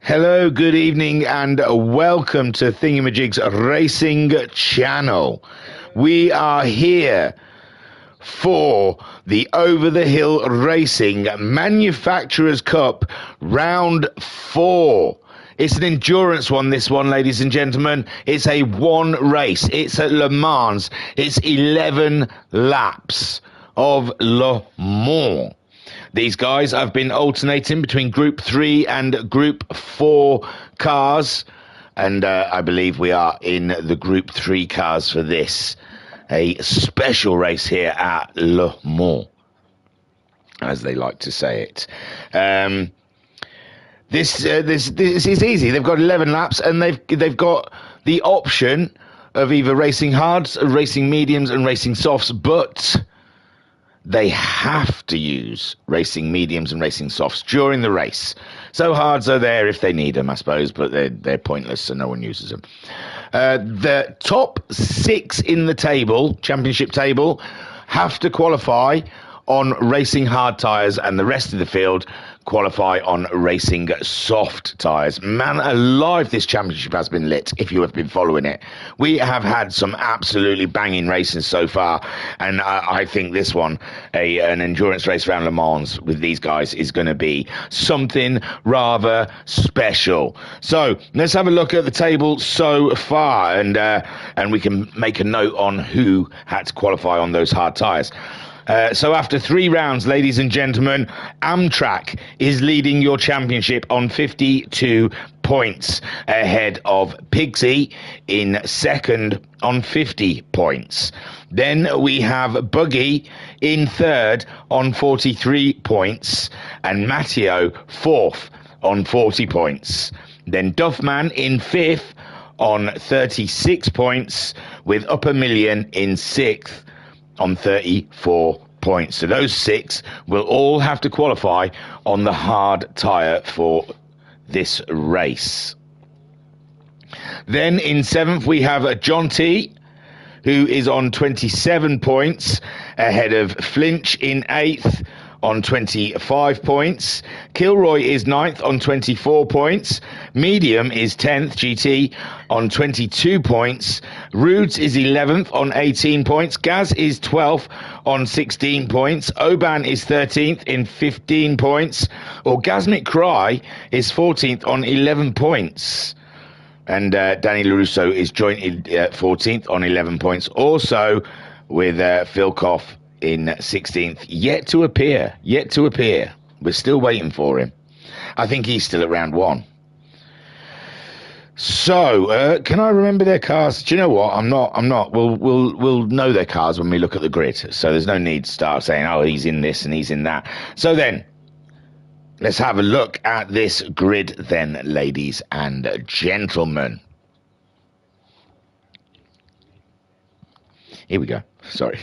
Hello, good evening, and welcome to Thingamajig's Racing Channel. We are here for the Over the Hill Racing Manufacturers Cup Round 4. It's an endurance one, this one, ladies and gentlemen. It's a one race. It's at Le Mans. It's 11 laps of Le Mans. These guys have been alternating between Group 3 and Group 4 cars. And I believe we are in the Group 3 cars for this. A special race here at Le Mans, as they like to say it. This is easy. They've got 11 laps, and they've got the option of either racing hards, racing mediums, and racing softs, but they have to use racing mediums and racing softs during the race. So hards are there if they need them, I suppose, but they're pointless, so no one uses them. The top 6 in the table, championship table, have to qualify on racing hard tyres, and the rest of the field qualify on racing soft tyres. Man alive, this championship has been lit, if you have been following it. We have had some absolutely banging races so far, and I think this one, an endurance race around Le Mans with these guys, is going to be something rather special. So let's have a look at the table so far, and we can make a note on who had to qualify on those hard tyres. So after 3 rounds, ladies and gentlemen, Amtrak is leading your championship on 52 points, ahead of Pigsy in second on 50 points. Then we have Buggy in third on 43 points, and Matteo fourth on 40 points. Then Duffman in fifth on 36 points, with Upper Million in sixth on 34 points. So those 6 will all have to qualify on the hard tyre for this race. Then in 7th we have John T, who is on 27 points, ahead of Flinch in 8th on 25 points. Kilroy is 9th on 24 points. Medium is 10th, GT, on 22 points. Roods is 11th on 18 points. Gaz is 12th on 16 points. Oban is 13th in 15 points. Orgasmic Cry is 14th on 11 points. And Danny LaRusso is jointly 14th on 11 points. Also with Phil Koff in 16th, yet to appear. We're still waiting for him. I think he's still at round 1. So, can I remember their cars? Do you know what? I'm not. We'll know their cars when we look at the grid. So there's no need to start saying, oh, he's in this and he's in that. So then, let's have a look at this grid then, ladies and gentlemen. Here we go. Sorry.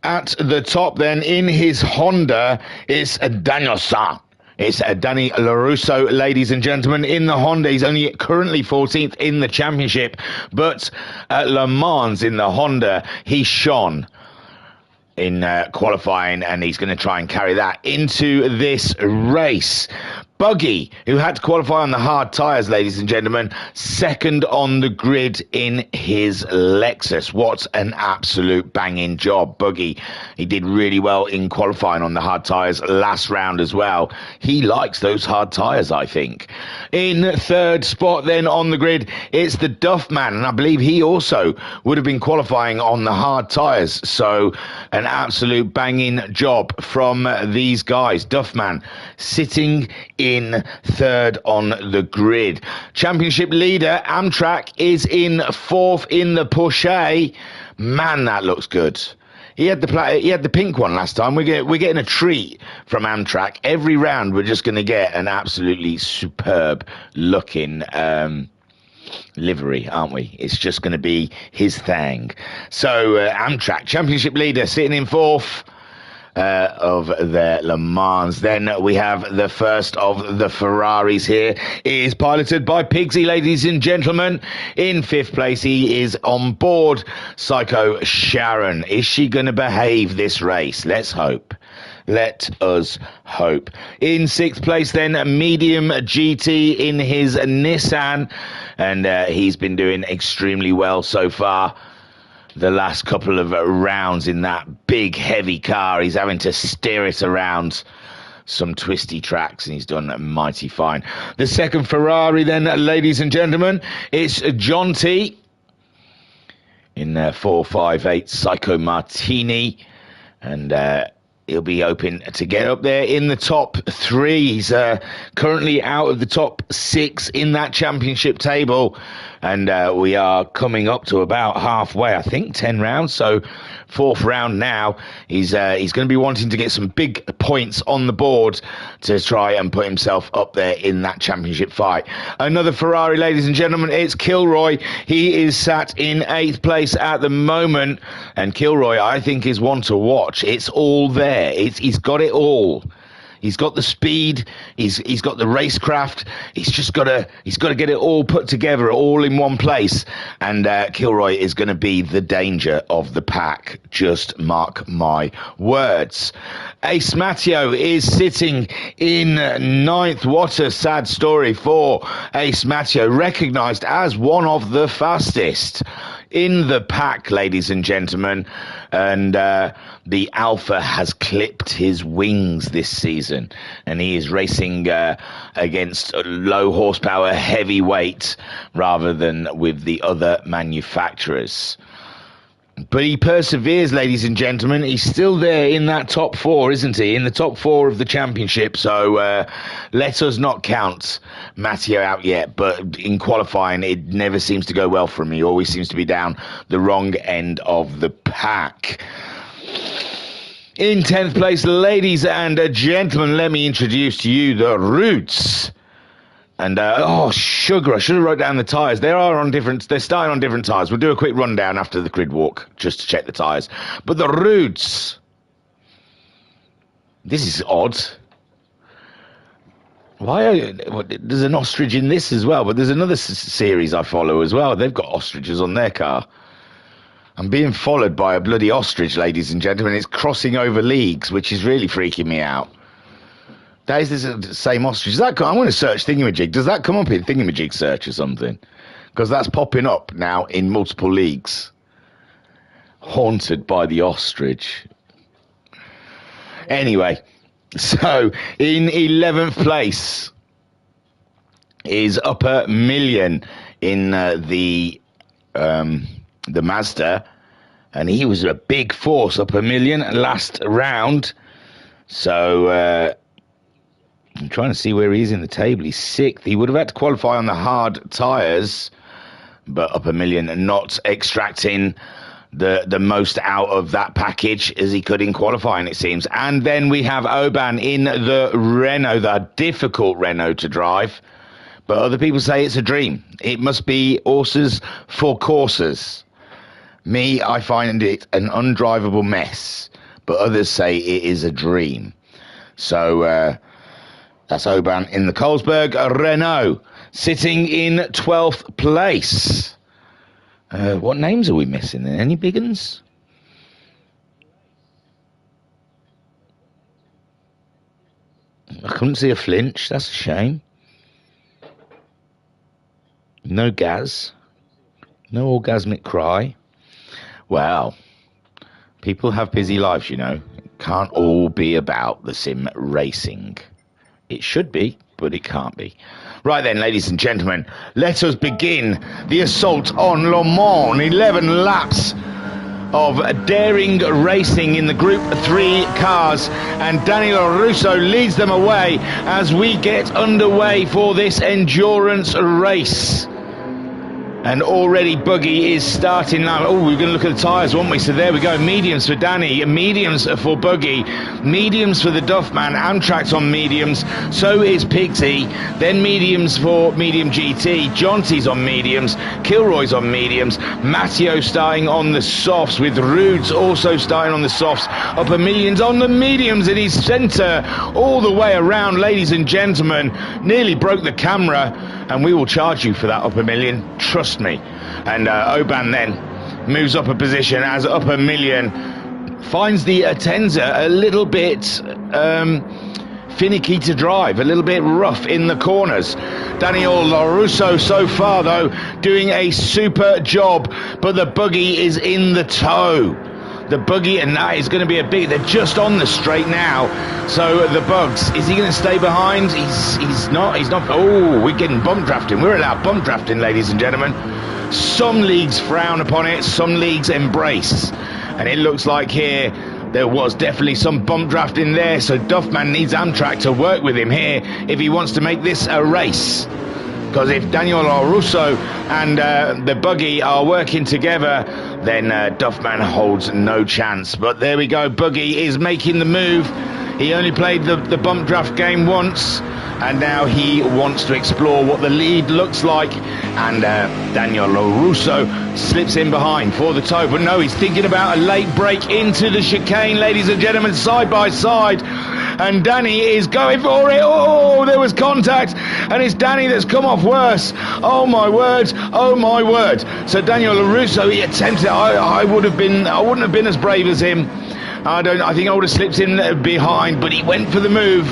At the top then, in his Honda, it's Daniel-san. It's Danny LaRusso, ladies and gentlemen. In the Honda, he's only currently 14th in the championship, but at Le Mans in the Honda, he shone in qualifying, and he's going to try and carry that into this race. Buggy, who had to qualify on the hard tyres, ladies and gentlemen, second on the grid in his Lexus. What an absolute banging job, Buggy. He did really well in qualifying on the hard tyres last round as well. He likes those hard tyres, I think. In third spot then on the grid, it's the Duffman, and I believe he also would have been qualifying on the hard tyres. So an absolute banging job from these guys. Duffman sitting in third on the grid. Championship leader Amtrak is in fourth in the Porsche. Man, that looks good. He had the pink one last time. We're getting a treat from Amtrak. Every round we're just going to get an absolutely superb looking livery, aren't we? It's just going to be his thing. So Amtrak championship leader sitting in fourth of the Le Mans. Then we have the first of the Ferraris here. It is piloted by Pigsy, ladies and gentlemen. In fifth place, he is on board Psycho Sharon. Is she going to behave this race? Let's hope. Let us hope. In 6th place then, medium GT in his Nissan, and he's been doing extremely well so far. The last couple of rounds in that big heavy car, he's having to steer it around some twisty tracks, and he's done mighty fine. The second Ferrari then, ladies and gentlemen, it's John T in 458 Psycho Martini, and he'll be hoping to get up there in the top 3. He's currently out of the top 6 in that championship table, and we are coming up to about halfway, I think 10 rounds, so 4th round now. He's going to be wanting to get some big points on the board to try and put himself up there in that championship fight. Another Ferrari, ladies and gentlemen, it's Kilroy. He is sat in 8th place at the moment, and Kilroy, I think, is one to watch. It's all there. He's got it all. He's got the speed. He's got the racecraft. He's got to get it all put together, all in one place. And Kilroy is going to be the danger of the pack. Just mark my words. Ace Matteo is sitting in 9th. What a sad story for Ace Matteo, recognised as one of the fastest in the pack, ladies and gentlemen, and the Alpha has clipped his wings this season, and he is racing against low horsepower heavyweight rather than with the other manufacturers. But he perseveres, ladies and gentlemen. He's still there in that top 4, isn't he? In the top 4 of the championship. So let us not count Matteo out yet. But in qualifying, it never seems to go well for him. He always seems to be down the wrong end of the pack. In 10th place, ladies and gentlemen, let me introduce to you the Roots. And, sugar, I should have wrote down the tyres. They're starting on different tyres. We'll do a quick rundown after the grid walk, just to check the tyres. But the Roots, this is odd. There's an ostrich in this as well, but there's another series I follow as well. They've got ostriches on their car. I'm being followed by a bloody ostrich, ladies and gentlemen. It's crossing over leagues, which is really freaking me out. That is the same ostrich. I'm going to search Thingamajig. Does that come up in Thingamajig search or something? Because that's popping up now in multiple leagues. Haunted by the ostrich. Anyway, so in 11th place is Upper Million in the Mazda. And he was a big force, Upper Million, last round. So I'm trying to see where he is in the table. He's 6th. He would have had to qualify on the hard tyres, but Upper Million not extracting the most out of that package as he could in qualifying, it seems. And then we have Oban in the Renault, the difficult Renault to drive, but other people say it's a dream. It must be horses for courses. Me, I find it an undrivable mess, but others say it is a dream. So that's Oban in the Colesberg Renault, sitting in 12th place. What names are we missing? Any big uns? I couldn't see a flinch. That's a shame. No Gaz. No orgasmic cry. Well, people have busy lives, you know. It can't all be about the sim racing. It should be, but it can't be. Right then, ladies and gentlemen, let us begin the assault on Le Mans. 11 laps of daring racing in the Group 3 cars, and Daniel Russo leads them away as we get underway for this endurance race. And already Buggy is starting now. Oh, we're going to look at the tyres, won't we? So there we go. Mediums for Danny, mediums for Buggy, mediums for the Duffman. Amtrak's on mediums. So is Pigty. Then mediums for Medium GT. Jonty's on mediums. Kilroy's on mediums. Matteo starting on the softs, with Rudes also starting on the softs. Upper Millions on the mediums in his centre all the way around, ladies and gentlemen. Nearly broke the camera, and we will charge you for that, Upper Million. Trust me. And Oban then moves up a position as Upper Million finds the Atenza a little bit finicky to drive, a little bit rough in the corners. Daniel LaRusso so far though doing a super job, but the buggy is in the tow. The buggy, and that is going to be a big, they're just on the straight now, so the Bugs, is he going to stay behind? He's not, oh, we're getting bump drafting. We're allowed bump drafting, ladies and gentlemen. Some leagues frown upon it, some leagues embrace, and it looks like here there was definitely some bump drafting there, so Duffman needs Amtrak to work with him here if he wants to make this a race. Because if Daniel LaRusso and the buggy are working together, then Duffman holds no chance. But there we go, buggy is making the move. He only played the bump draft game once, and now he wants to explore what the lead looks like. And Daniel LaRusso slips in behind for the tow, but no, he's thinking about a late break into the chicane, ladies and gentlemen, side by side. And Danny is going for it. Oh, there was contact, and it's Danny that's come off worse. Oh my word, oh my word. So Daniel LaRusso, he attempted it. I wouldn't have been as brave as him. I think I would have slipped in behind, but he went for the move,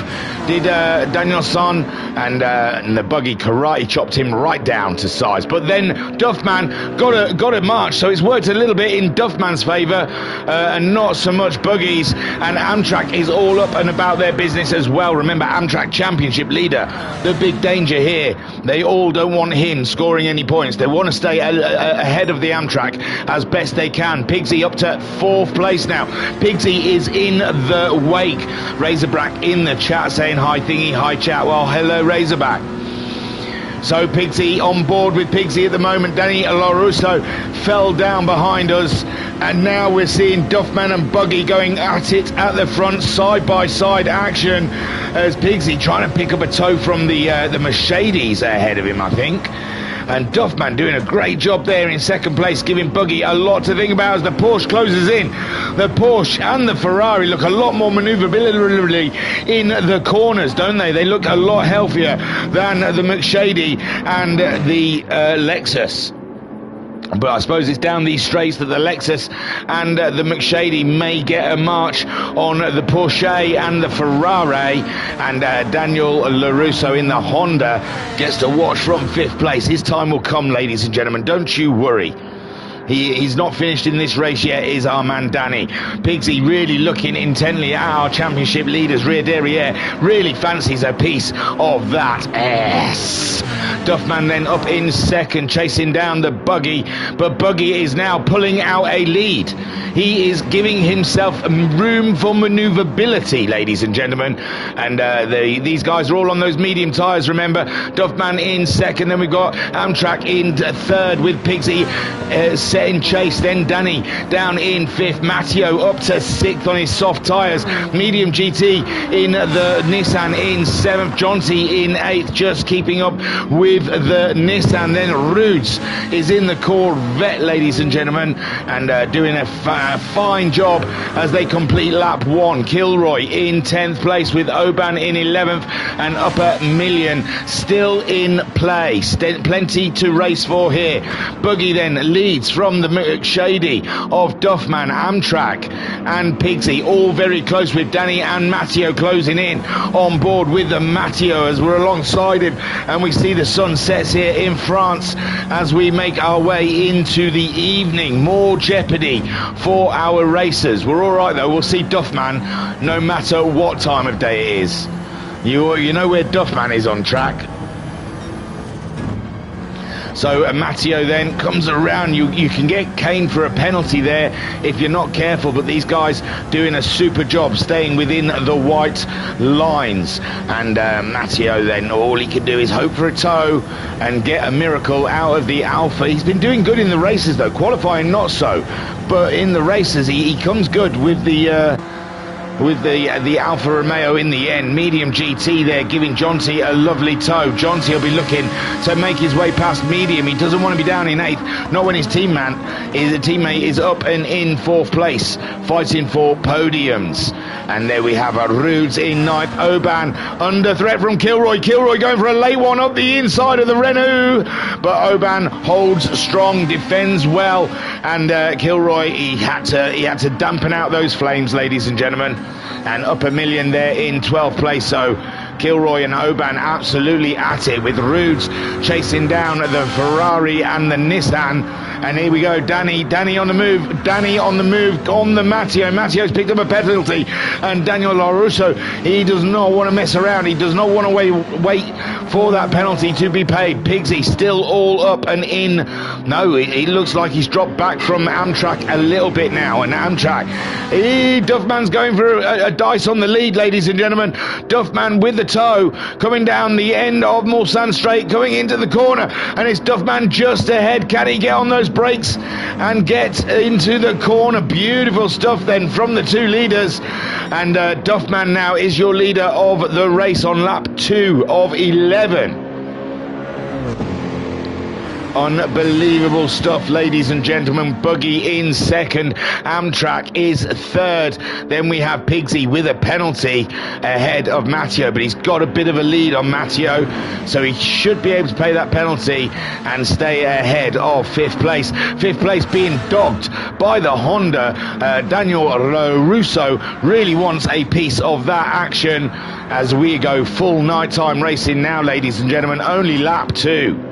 did Daniel Son, and the buggy karate chopped him right down to size. But then Duffman got a march, so it's worked a little bit in Duffman's favour, and not so much buggies. And Amtrak is all up and about their business as well. Remember, Amtrak Championship leader, the big danger here. They all don't want him scoring any points. They want to stay ahead of the Amtrak as best they can. Pigsy up to 4th place now. Pigsy is in the wake. Razorback in the chat saying hi thingy, hi chat. Well, hello Razorback. So Pigsy on board with Pigsy at the moment. Danny LaRusso fell down behind us, and now we're seeing Duffman and Buggy going at it at the front, side by side action, as Pigsy trying to pick up a tow from the Mercedes ahead of him, I think. And Duffman doing a great job there in 2nd place, giving Buggy a lot to think about as the Porsche closes in. The Porsche and the Ferrari look a lot more manoeuvrability in the corners, don't they? They look a lot healthier than the McShady and the Lexus. But I suppose it's down these straights that the Lexus and the McShady may get a march on the Porsche and the Ferrari. And Daniel LaRusso in the Honda gets to watch from 5th place. His time will come, ladies and gentlemen. Don't you worry. He's not finished in this race yet, is our man Danny. Pigsy really looking intently at our championship leaders. Rear derriere really fancies a piece of that S. Duffman then up in 2nd, chasing down the buggy, but Buggy is now pulling out a lead. He is giving himself room for manoeuvrability, ladies and gentlemen. And these guys are all on those medium tyres, remember. Duffman in 2nd, then we've got Amtrak in 3rd with Pigsy set in chase, then Danny down in 5th, Matteo up to 6th on his soft tyres, medium GT in the Nissan in 7th, Jonty in 8th, just keeping up with the Nissan. Then Rudes is in the Corvette, ladies and gentlemen, and doing a fine job as they complete lap 1. Kilroy in 10th place with Oban in 11th, and Upper Million still in play. Plenty to race for here. Buggy then leads from the McShady of Duffman, Amtrak and Pigsy, all very close with Danny and Matteo closing in on board with the Matteo as we're alongside him, and we see the sun sets here in France as we make our way into the evening. More jeopardy for our racers. We're all right though. We'll see Duffman no matter what time of day it is. You know where Duffman is on track. So Matteo then comes around. You can get caned for a penalty there if you're not careful, but these guys doing a super job staying within the white lines. And Matteo then, all he can do is hope for a tow and get a miracle out of the Alpha. He's been doing good in the races though, qualifying not so, but in the races he comes good with the Alfa Romeo in the end. Medium GT there giving Jonty a lovely tow. Jonty will be looking to make his way past medium. He doesn't want to be down in 8th, not when his teammate is up and in 4th place, fighting for podiums. And there we have a Rudes in ninth. Oban under threat from Kilroy. Kilroy going for a late one up the inside of the Renault. But Oban holds strong, defends well. And Kilroy, he had to dampen out those flames, ladies and gentlemen. And up a million there in 12th place. So Kilroy and Oban absolutely at it, with Rudes chasing down the Ferrari and the Nissan. And here we go, Danny on the move, Danny on the move, on the Matteo. Matteo's picked up a penalty, and Daniel LaRusso, he does not want to mess around. He does not want to wait for that penalty to be paid. Pigsy still all up and in. No, he looks like he's dropped back from Amtrak a little bit now. And Amtrak, Duffman's going for a dice on the lead, ladies and gentlemen. Duffman with the toe, coming down the end of Mulsanne Straight, going into the corner, and it's Duffman just ahead. Can he get on those brakes and get into the corner? Beautiful stuff then from the two leaders. And Duffman now is your leader of the race on lap 2 of 11. Unbelievable stuff, ladies and gentlemen. Buggy in second, Amtrak is third. Then we have Pigsy with a penalty ahead of Matteo, but he's got a bit of a lead on Matteo, so he should be able to pay that penalty and stay ahead of 5th place. 5th place being dogged by the Honda. Daniel Russo really wants a piece of that action as we go full nighttime racing now, ladies and gentlemen. Only lap 2.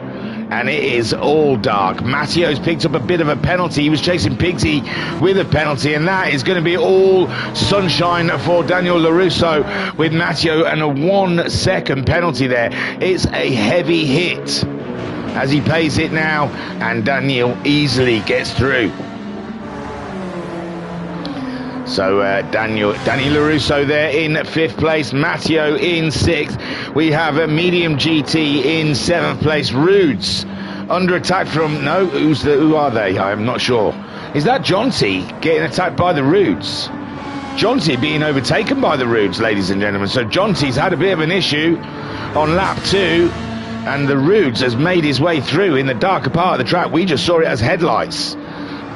And it is all dark. Matteo's picked up a bit of a penalty. He was chasing Pigsy with a penalty, and that is going to be all sunshine for Daniel LaRusso with Matteo and a 1 second penalty there. It's a heavy hit as he pays it now, and Daniel easily gets through. So Danny LaRusso there in 5th place, Matteo in 6th. We have a medium GT in 7th place. Rudes under attack from, no, who are they? I'm not sure. Is that Jonty getting attacked by the Rudes? Jonty being overtaken by the Rudes, ladies and gentlemen. So Jonty's had a bit of an issue on lap 2, and the Rudes has made his way through in the darker part of the track. We just saw it as headlights.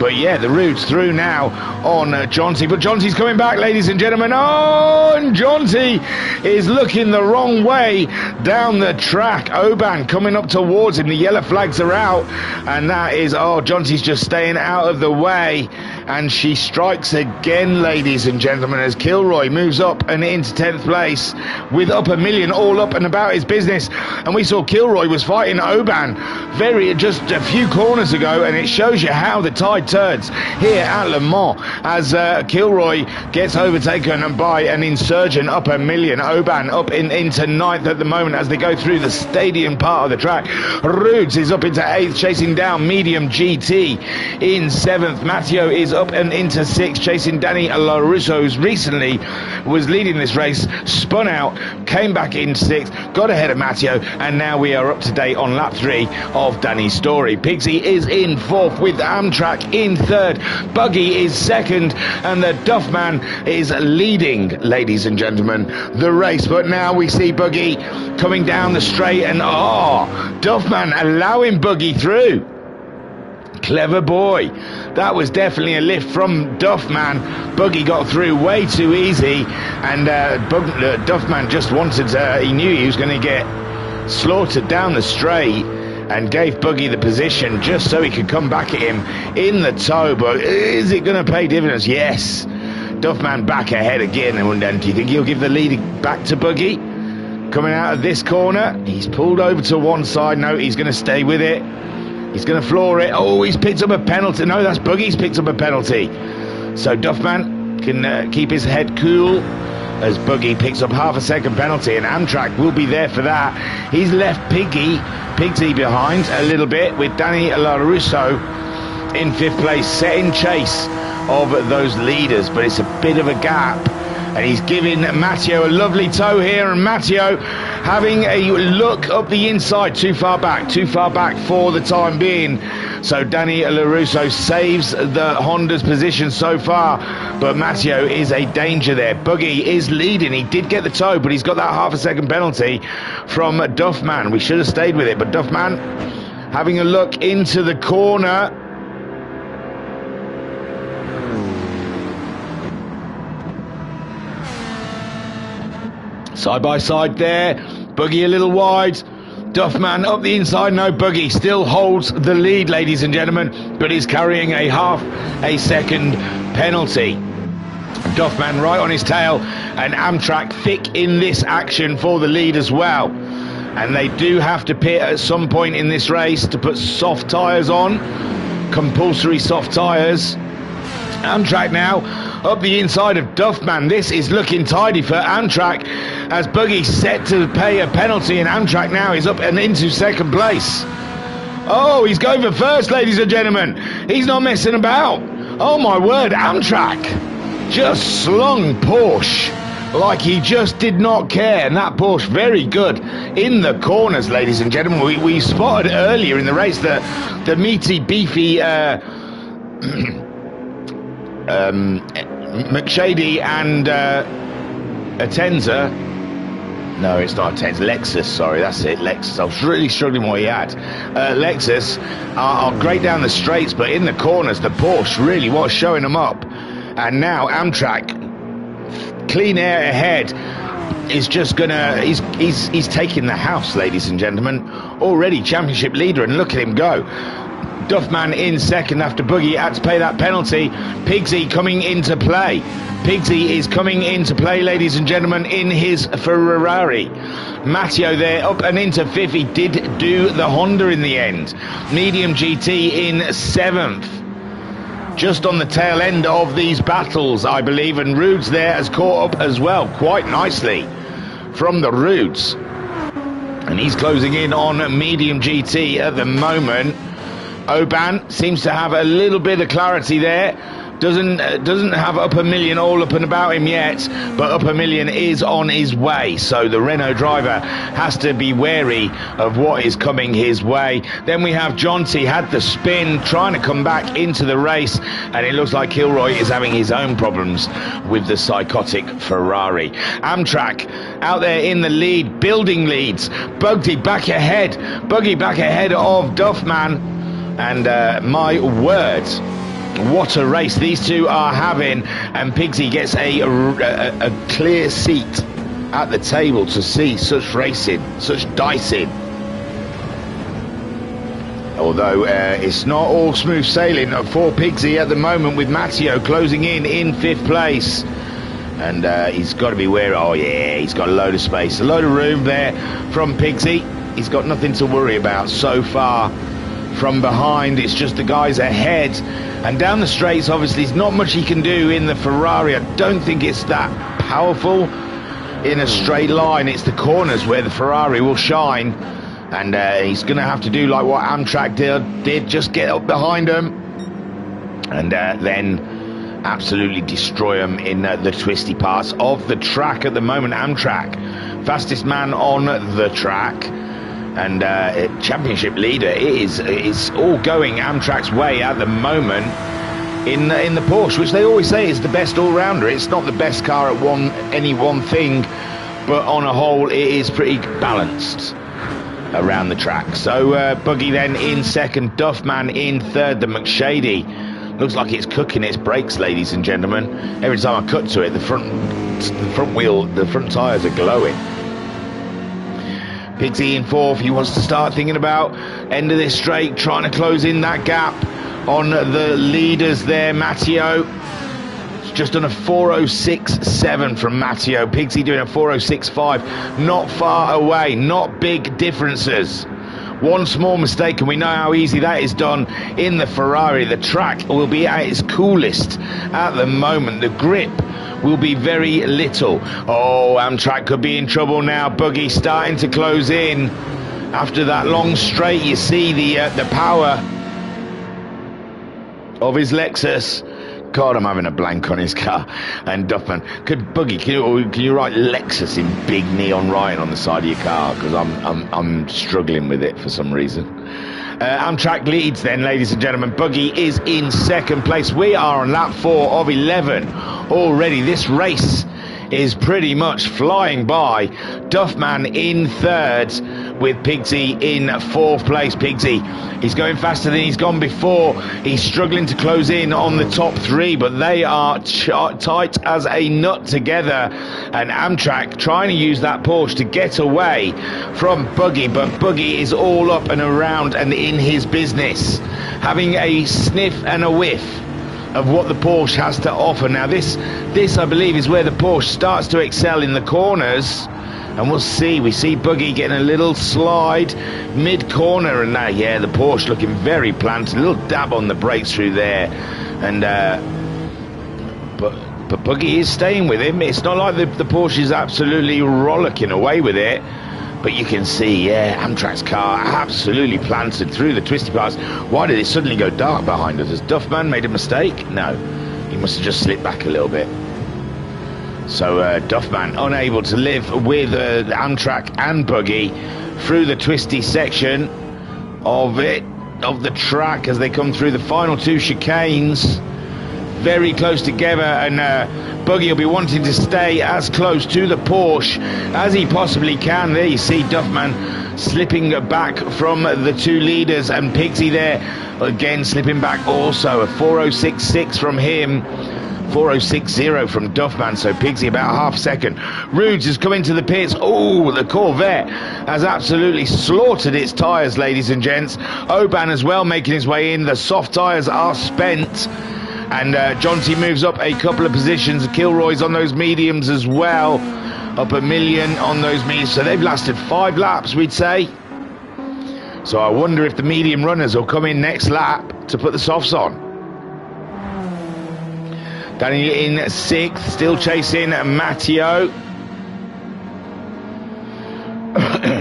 But yeah, the Rude's through now on Jonty. But Jonty's coming back, ladies and gentlemen. Oh, and Jonty is looking the wrong way down the track. Oban coming up towards him. The yellow flags are out. And that is, Jonty's just staying out of the way. And she strikes again, ladies and gentlemen, as Kilroy moves up and into 10th place with up a million all up and about his business. And we saw Kilroy was fighting Oban just a few corners ago, and it shows you how the tide turns here at Le Mans as Kilroy gets overtaken by an insurgent up a million. Oban up into 9th at the moment as they go through the stadium part of the track. Rudes is up into 8th, chasing down medium GT in 7th. Matteo is up and into 6th, chasing Danny LaRusso, who recently was leading this race, spun out, came back in 6th, got ahead of Matteo, and now we are up to date on lap 3 of Danny's story. Pigsy is in 4th with Amtrak in 3rd. Buggy is 2nd, and the Duffman is leading, ladies and gentlemen, the race. But now we see Buggy coming down the straight, and Duffman allowing Buggy through. Clever boy. That was definitely a lift from Duffman. Buggy got through way too easy, and Duffman just wanted he knew he was going to get slaughtered down the straight, and gave Buggy the position just so he could come back at him in the toe. But is it going to pay dividends? Yes. Duffman back ahead again, and then do you think he'll give the lead back to Buggy? Coming out of this corner, he's pulled over to one side. No, he's going to stay with it. He's going to floor it. Oh, he's picked up a penalty. No, that's Buggy's picked up a penalty. So Duffman can keep his head cool as Buggy picks up half a second penalty, and Amtrak will be there for that. He's left Pigsy behind a little bit with Danny LaRusso in 5th place, setting chase of those leaders, but it's a bit of a gap. And he's giving Matteo a lovely tow here, and Matteo having a look up the inside, too far back for the time being. So Danny LaRusso saves the Honda's position so far, but Matteo is a danger there. Buggy is leading. He did get the tow, but he's got that half a second penalty from Duffman. We should have stayed with it, but Duffman having a look into the corner. Side by side there. Buggy a little wide. Duffman up the inside. No, Buggy still holds the lead, ladies and gentlemen, but is carrying a half a second penalty. Duffman right on his tail, and Amtrak thick in this action for the lead as well. And they do have to pit at some point in this race to put soft tyres on, compulsory soft tyres. Amtrak now up the inside of Duffman. This is looking tidy for Amtrak as Buggy set to pay a penalty, and Amtrak now is up and into second place. Oh, he's going for first, ladies and gentlemen. He's not messing about. Oh my word, Amtrak just slung Porsche like he just did not care, and that Porsche very good in the corners, ladies and gentlemen. We spotted earlier in the race the meaty, beefy McShady and Atenza. No, it's not Atenza. Lexus, sorry, that's it. Lexus. I was really struggling what he had. Lexus are great down the straights, but in the corners, the Porsche really was showing them up. And now Amtrak, clean air ahead, is just gonna. He's taking the house, ladies and gentlemen. Already championship leader, and look at him go. Duffman in second after Buggy had to pay that penalty. Pigsy coming into play. Pigsy is coming into play, ladies and gentlemen, in his Ferrari. Matteo there up and into fifth. He did do the Honda in the end. Medium GT in seventh. Just on the tail end of these battles, I believe, and Rudes there has caught up as well quite nicely from the Rudes. And he's closing in on medium GT at the moment. Oban seems to have a little bit of clarity there. Doesn't have up a million all up and about him yet, but up a million is on his way. So the Renault driver has to be wary of what is coming his way. Then we have Jonty, had the spin, trying to come back into the race, and it looks like Kilroy is having his own problems with the psychotic Ferrari. Amtrak out there in the lead, building leads. Buggy back ahead of Duffman. And my word, what a race these two are having. And Pigsy gets a clear seat at the table to see such racing, such dicing. Although it's not all smooth sailing for Pigsy at the moment, with Matteo closing in fifth place. And he's got to be wary. Oh yeah, he's got a load of space, a load of room there from Pigsy. He's got nothing to worry about so far. From behind, it's just the guys ahead, and down the straights, obviously, there's not much he can do in the Ferrari. I don't think it's that powerful in a straight line. It's the corners where the Ferrari will shine, and he's going to have to do like what Amtrak did, just get up behind him, and then absolutely destroy them in the twisty parts of the track at the moment. Amtrak, fastest man on the track. And championship leader is all going Amtrak's way at the moment in the Porsche, which they always say is the best all-rounder. It's not the best car at any one thing, but on a whole it is pretty balanced around the track. So Buggy then in second, Duffman in third. The McShady looks like it's cooking its brakes, ladies and gentlemen. Every time I cut to it, the front tyres are glowing. Pigsy in fourth. He wants to start thinking about end of this straight, trying to close in that gap on the leaders there. Matteo, it's just done a 4:06.7 from Matteo. Pigsy doing a 4:06.5. Not far away, not big differences. One small mistake and we know how easy that is done in the Ferrari. The track will be at its coolest at the moment. The grip will be very little. Oh, Amtrak could be in trouble now. Buggy starting to close in after that long straight. You see the power of his Lexus. God, I'm having a blank on his car. And Duffman, Buggy, can you write Lexus in big neon writing on the side of your car? Because I'm struggling with it for some reason. Amtrak leads then, ladies and gentlemen. Buggy is in second place. We are on lap 4 of 11 already. This race is pretty much flying by. Duffman in third with Pigsy in fourth place. Pigsy, he's going faster than he's gone before. He's struggling to close in on the top three, but they are tight as a nut together. And Amtrak trying to use that Porsche to get away from Buggy, but Buggy is all up and around and in his business, having a sniff and a whiff of what the Porsche has to offer. Now this I believe is where the Porsche starts to excel in the corners, and we'll see. We see Buggy getting a little slide mid-corner, and yeah, the Porsche looking very planted. A little dab on the brakes through there, and but Buggy is staying with him. It's not like the Porsche is absolutely rollicking away with it. But you can see, yeah, Amtrak's car absolutely planted through the twisty parts. Why did it suddenly go dark behind us? Has Duffman made a mistake? No, he must have just slipped back a little bit. So Duffman unable to live with Amtrak and Buggy through the twisty section of the track as they come through the final two chicanes. Very close together, and Buggy will be wanting to stay as close to the Porsche as he possibly can. There you see Duffman slipping back from the two leaders, and Pigsy there again slipping back also. A 4.066 from him, 4.060 from Duffman, so Pigsy about half second. Rudes has come into the pits. Oh, the Corvette has absolutely slaughtered its tyres, ladies and gents. Oban as well making his way in. The soft tyres are spent. And Jonty moves up a couple of positions. Kilroy's on those mediums as well, up a million on those mediums. So they've lasted 5 laps, we'd say. So I wonder if the medium runners will come in next lap to put the softs on. Danny in 6th, still chasing Matteo.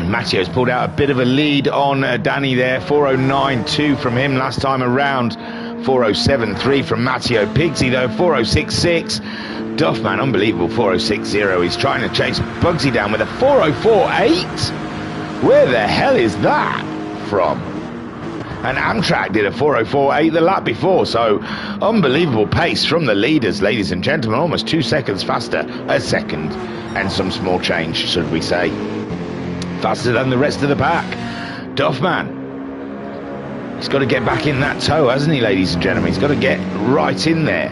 Matteo's pulled out a bit of a lead on Danny there. 4.092 from him last time around. 4.073 from Matteo. Pigsy though, 4.066. Duffman, unbelievable, 4.060. He's trying to chase Bugsy down with a 4.048. Where the hell is that from? And Amtrak did a 4.048 the lap before, so unbelievable pace from the leaders, ladies and gentlemen. Almost 2 seconds faster, a second and some small change, should we say. Faster than the rest of the pack. Duffman, he's got to get back in that toe, hasn't he, ladies and gentlemen? He's got to get right in there.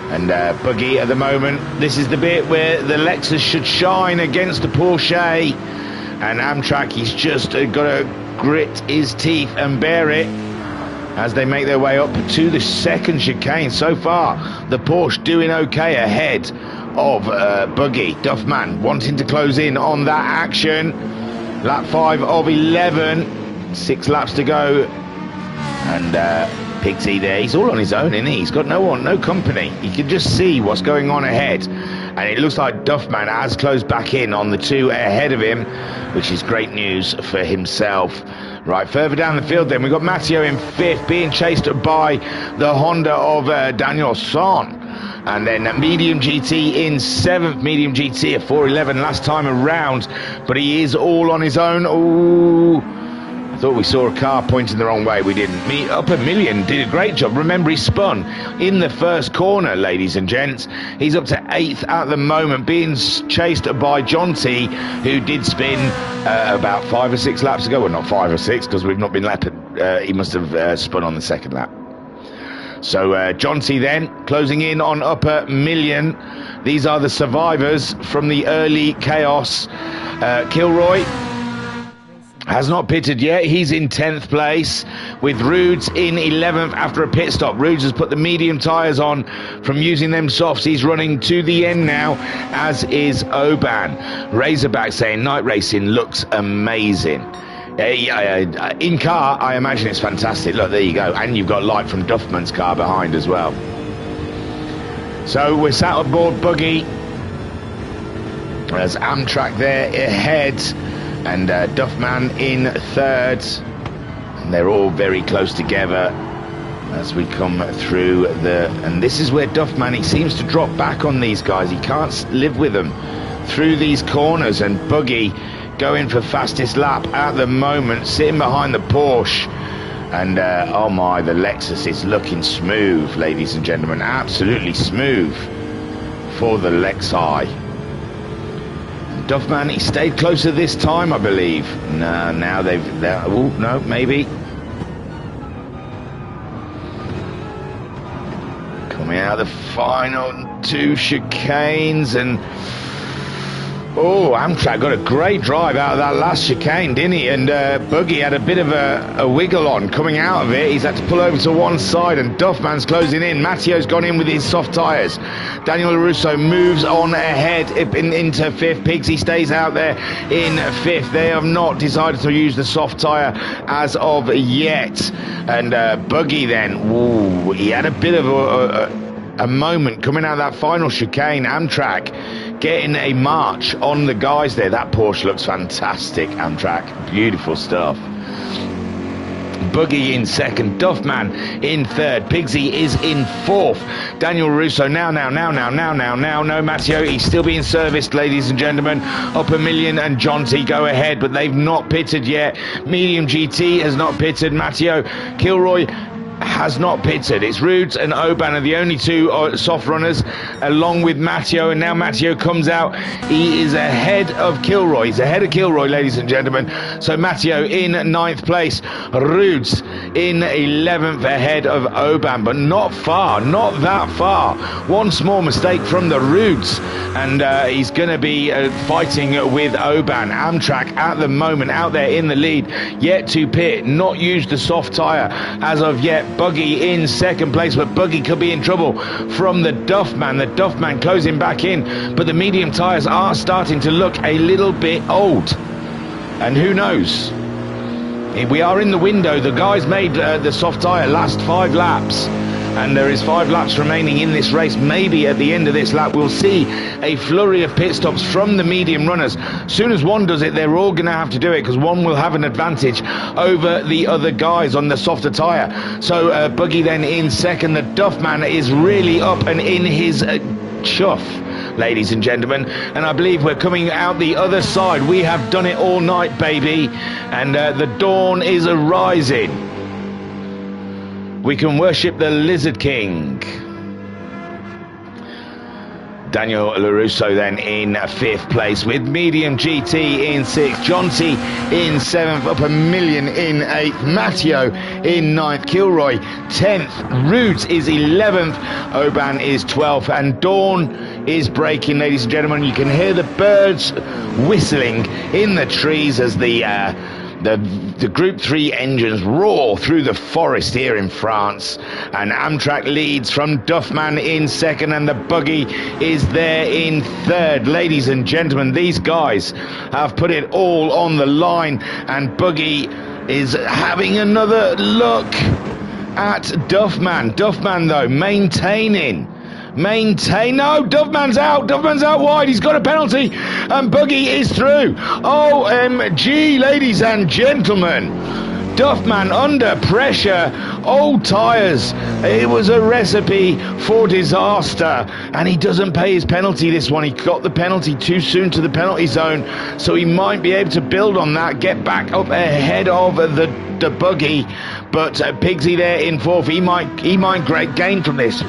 And Buggy at the moment, this is the bit where the Lexus should shine against the Porsche. And Amtrak, he's just got to grit his teeth and bear it as they make their way up to the second chicane. So far, the Porsche doing okay ahead of Buggy. Duffman wanting to close in on that action. Lap 5 of 11. 6 laps to go. And Pigsy there, he's all on his own, isn't he? He's got no company. He can just see what's going on ahead. And it looks like Duffman has closed back in on the 2 ahead of him, which is great news for himself. Right, further down the field then, we've got Matteo in 5th, being chased by the Honda of Daniel Son. And then Medium GT in 7th. Medium GT at 4.11 last time around, but he is all on his own. Ooh, I thought we saw a car pointing the wrong way. We didn't. Up a million did a great job. Remember, he spun in the first corner, ladies and gents. He's up to 8th at the moment, being chased by Jonty, who did spin about 5 or 6 laps ago. Well, not 5 or 6, because we've not been lapping. He must have spun on the second lap. So Jonty then closing in on upper million. These are the survivors from the early chaos. Kilroy has not pitted yet. He's in 10th place with Rudes in 11th after a pit stop. Rudes has put the medium tyres on from using them softs. He's running to the end now, as is Oban. Razorback saying night racing looks amazing. In car, I imagine it's fantastic. Look, there you go. And you've got light from Duffman's car behind as well. So we're sat aboard Buggy. There's Amtrak there ahead. And Duffman in 3rd. And they're all very close together as we come through and this is where Duffman, he seems to drop back on these guys. He can't live with them through these corners. And Buggy going for fastest lap at the moment, sitting behind the Porsche. And oh my, the Lexus is looking smooth, ladies and gentlemen. Absolutely smooth for the Lexi. Duffman, he stayed closer this time, I believe. No, now oh, no, maybe. Coming out of the final 2 chicanes, and oh, Amtrak got a great drive out of that last chicane, didn't he? And Buggy had a bit of a wiggle on coming out of it. He's had to pull over to one side, and Duffman's closing in. Matteo's gone in with his soft tyres. Daniel LaRusso moves on ahead into 5th. Pigsy stays out there in 5th. They have not decided to use the soft tyre as of yet. And Buggy then, ooh, he had a bit of a moment coming out of that final chicane. Amtrak getting a march on the guys there. That Porsche looks fantastic, Amtrak. Beautiful stuff. Buggy in 2nd, Duffman in 3rd, Pigsy is in 4th. Daniel Russo no Matteo, he's still being serviced, ladies and gentlemen. Up a million and John T go ahead, but they've not pitted yet. Medium GT has not pitted. Matteo Kilroy has not pitted. It's Rudes and Oban are the only 2 soft runners, along with Matteo, and now Matteo comes out. He is ahead of Kilroy. He's ahead of Kilroy, ladies and gentlemen. So Matteo in 9th place. Rudes in 11th ahead of Oban, but not far, not that far. One small mistake from the Rudes, and he's going to be fighting with Oban. Amtrak at the moment out there in the lead, yet to pit, not used the soft tyre as of yet. Buggy in 2nd place, but Buggy could be in trouble from the Duffman. The Duffman closing back in, but the medium tyres are starting to look a little bit old. And who knows? We are in the window. The guys made the soft tyre last 5 laps. And there is 5 laps remaining in this race. Maybe at the end of this lap we'll see a flurry of pit stops from the medium runners. As soon as one does it, they're all going to have to do it, because one will have an advantage over the other guys on the softer tyre. So Buggy then in 2nd. The Duffman is really up and in his chuff, ladies and gentlemen, and I believe we're coming out the other side. We have done it all night, baby, and the dawn is arising. We can worship the Lizard King. Daniel LaRusso then in 5th place, with medium GT in 6th, John T in 7th, up a million in 8th, Matteo in 9th, Kilroy 10th, Rudes is 11th, Oban is 12th, and dawn is breaking, ladies and gentlemen. You can hear the birds whistling in the trees as the Group 3 engines roar through the forest here in France, and Amtrak leads from Duffman in 2nd, and the Buggy is there in 3rd. Ladies and gentlemen, these guys have put it all on the line, and Buggy is having another look at Duffman. Duffman, though, maintaining. No, Duffman's out wide. He's got a penalty, and Buggy is through. OMG, ladies and gentlemen. Duffman under pressure, old tyres. It was a recipe for disaster, and he doesn't pay his penalty this one. He got the penalty too soon to the penalty zone, so he might be able to build on that, get back up ahead of the Buggy. But Pigsy there in 4th, he might great gain from this.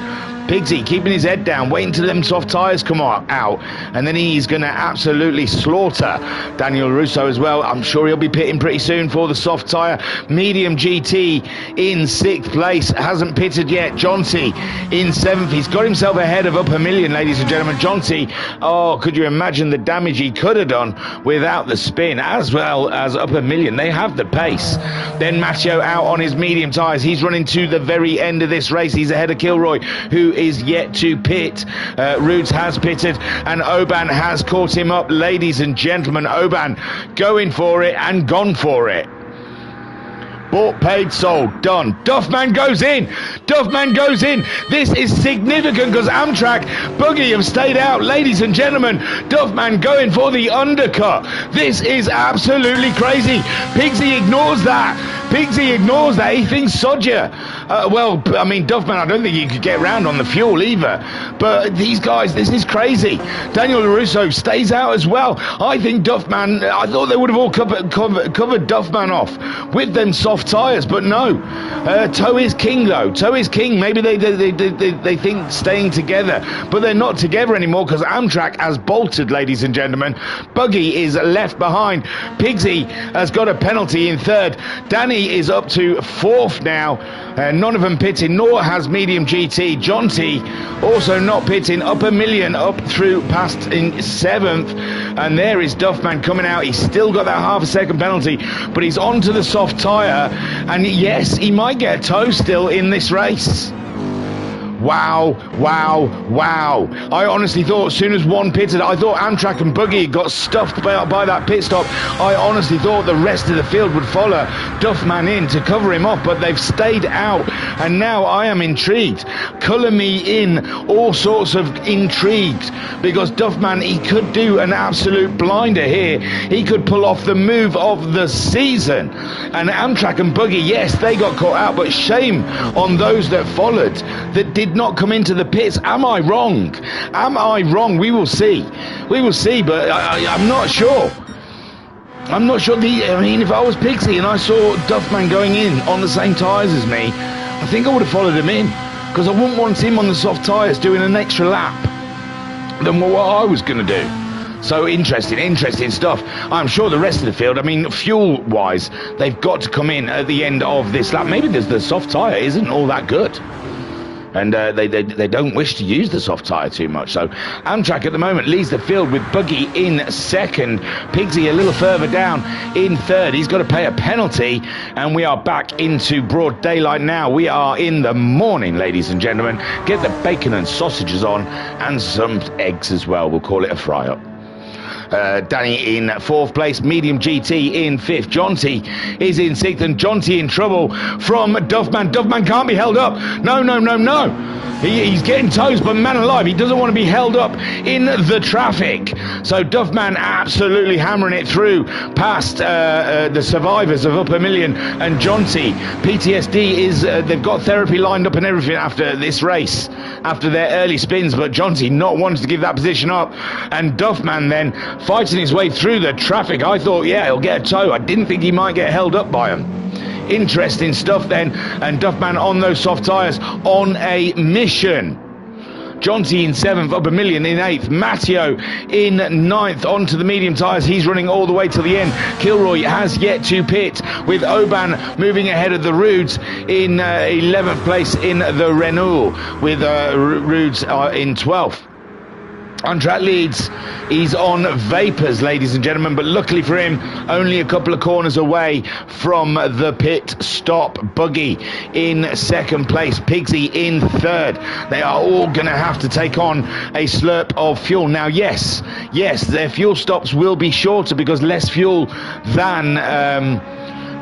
Pigsy keeping his head down, waiting till them soft tyres come out, and then he's going to absolutely slaughter Daniel Russo as well. I'm sure he'll be pitting pretty soon for the soft tyre. Medium GT in 6th place, hasn't pitted yet. John T in 7th. He's got himself ahead of up a million, ladies and gentlemen. John T, oh, could you imagine the damage he could have done without the spin, as well as up a million. They have the pace. Then Matteo out on his medium tyres. He's running to the very end of this race. He's ahead of Kilroy, who is yet to pit. Rudes has pitted, and Oban has caught him up. Ladies and gentlemen, Oban going for it and gone for it. Bought, paid, sold, done. Duffman goes in. This is significant because Amtrak, Buggy have stayed out. Ladies and gentlemen, Duffman going for the undercut. This is absolutely crazy. Pigsy ignores that. He thinks Sodja. Well, I mean, Duffman, I don't think he could get round on the fuel either. But these guys, this is crazy. Daniel LaRusso stays out as well. I think Duffman, I thought they would have all covered Duffman off with them soft tyres, but no. Toe is king, though. Toe is king. Maybe they think staying together, but they're not together anymore because Amtrak has bolted, ladies and gentlemen. Buggy is left behind. Pigsy has got a penalty in third. Danny is up to fourth now. None of them pitting, nor has Medium GT. Jonty also not pitting. Upper Million up through past in seventh. And there is Duffman coming out. He's still got that half a second penalty, but he's onto the soft tyre. And yes, he might get a toe still in this race. Wow, wow, wow. I honestly thought as soon as one pitted, I thought Amtrak and Buggy got stuffed by that pit stop. I honestly thought the rest of the field would follow Duffman in to cover him off, but they've stayed out. And now I am intrigued. Colour me in all sorts of intrigued, because Duffman, he could do an absolute blinder here. He could pull off the move of the season. And Amtrak and Buggy, yes, they got caught out, but shame on those that followed, that did not come into the pits. Am I wrong? Am I wrong? We will see. We will see, but I'm not sure. I'm not sure. I mean, if I was Pigsy and I saw Duffman going in on the same tyres as me, I think I would have followed him in, because I wouldn't want him on the soft tyres doing an extra lap than what I was going to do. So interesting stuff. I'm sure the rest of the field, I mean, fuel-wise, they've got to come in at the end of this lap. Maybe the soft tyre isn't all that good, and they don't wish to use the soft tyre too much. So Amtrak at the moment leads the field with Buggy in second. Pigsy a little further down in third. He's got to pay a penalty, and we are back into broad daylight now. We are in the morning, ladies and gentlemen. Get the bacon and sausages on, and some eggs as well. We'll call it a fry-up. Danny in fourth place, Medium GT in fifth. Jonty is in sixth, and Jonty in trouble from Duffman. Duffman can't be held up. No. He's getting toes, but man alive, he doesn't want to be held up in the traffic. So Duffman absolutely hammering it through past the survivors of Upper Million and Jonty. PTSD is, they've got therapy lined up and everything after this race, after their early spins, but Jonty not wanting to give that position up. And Duffman then fighting his way through the traffic. I thought, yeah, he'll get a tow. I didn't think he might get held up by him. Interesting stuff then, and Duffman on those soft tyres on a mission. Jonty in seventh, Upper Million in eighth, Matteo in ninth, onto the medium tyres. He's running all the way to the end. Kilroy has yet to pit, with Oban moving ahead of the Rudes in 11th place in the Renault, with Rudes in 12th. Amtrak leads. He's on vapours, ladies and gentlemen, but luckily for him, only a couple of corners away from the pit stop. Buggy in second place, Pigsy in third. They are all going to have to take on a slurp of fuel. Now, yes, their fuel stops will be shorter because less fuel than